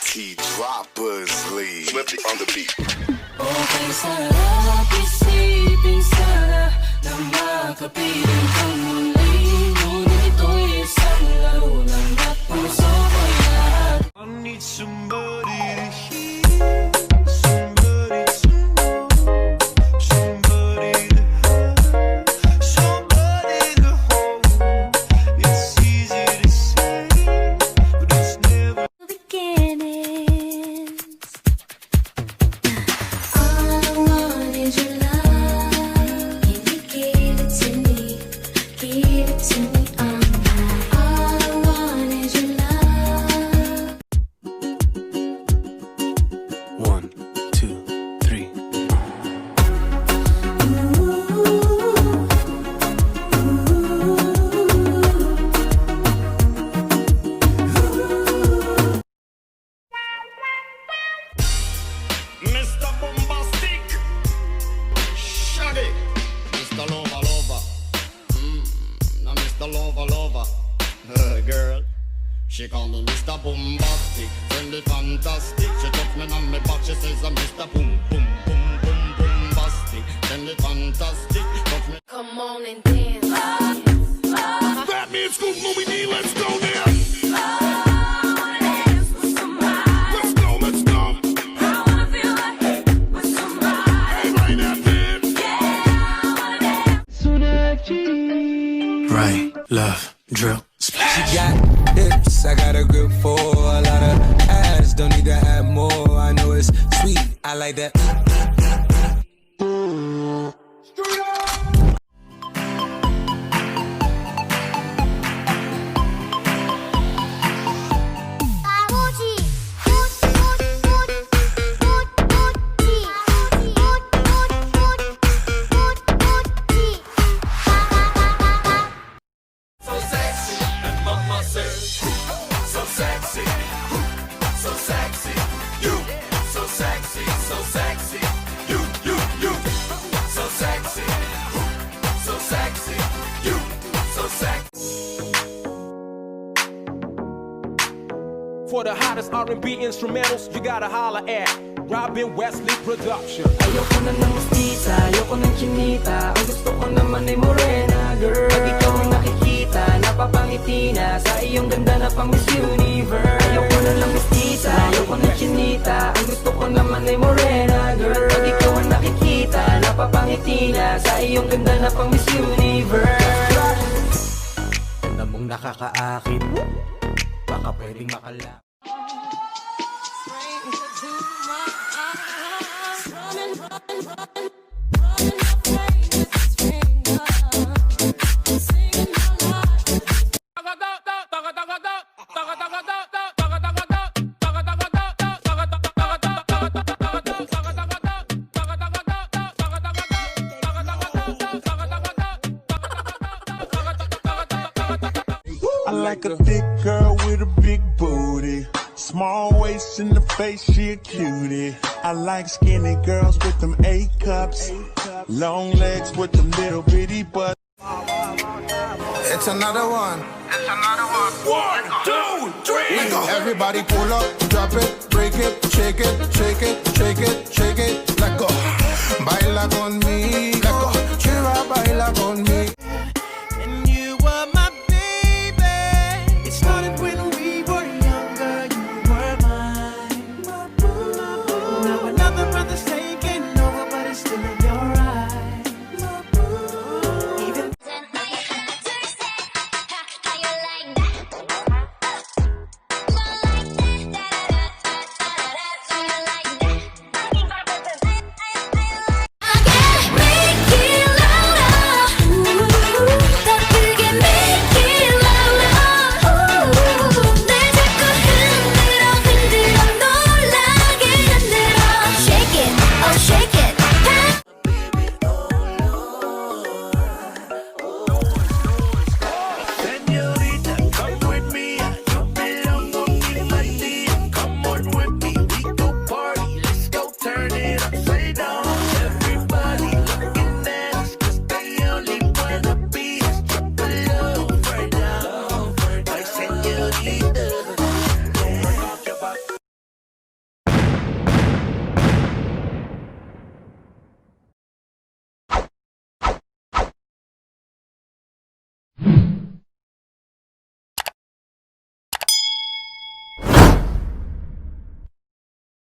T droppers lead. Flippy on the beat. Okay, sarap isipin sana na makapiling kang muli. Ngunit ito'y isang laro lang at puso ko'y lahat. I need somebody to hear, somebody to know, somebody to have, somebody to hold. It's easy to say, but it's never. Beginnings. All I want is your love. Can you give it to me? Give it to me. All I want is your love. 1, 2, 3. Mr. Bombastic. Shaggy. Mr. Lover Lover. Now Mr. Lover Lover. Girl. She call me Mr. Bombastic. Friendly fantastic. She touch me on my back. She says I'm Mr. Boom Boom Boom Boom Bombastic. Friendly fantastic. Touch me. Come on and dance. Batman Scoop Movie, let's go now. Let's go, let's go. Hey, right now, man. Right, left, drill, splash. She got hips, I got a grip for a lot of ass. Don't need to add more. I know it's sweet, I like that. So sexy, and mama says, so sexy, so sexy, you, so sexy, so sexy, you, so sexy, so sexy, you, so sexy. For the hottest R&B instrumentals, you gotta holler at Robin Wesley Production. Ayoko na ng mestiza, ayoko ng chinita. Ang gusto ko naman ay morena, girl. Pag ikaw ang nakikita, napapangiti na sa iyong ganda na pang Miss Universe. Ayoko na ng mestiza, ayoko ng chinita. Ang gusto ko naman ay morena, girl. Pag ikaw ang nakikita, napapangiti na sa iyong ganda na pang Miss Universe. Ganda mong nakakaakit, baka pwedeng makalap. I like a thick girl with a big booty. Small waist in the face, she a cutie. I like skinny girls with them A cups. Long legs with them little bitty butts. It's another one. It's another one. 1, 2, 3. Go. Everybody pull up, drop it, break it, shake it, shake it, shake it, shake it. Let go. Baila con me. Let go. Chira, baila con me.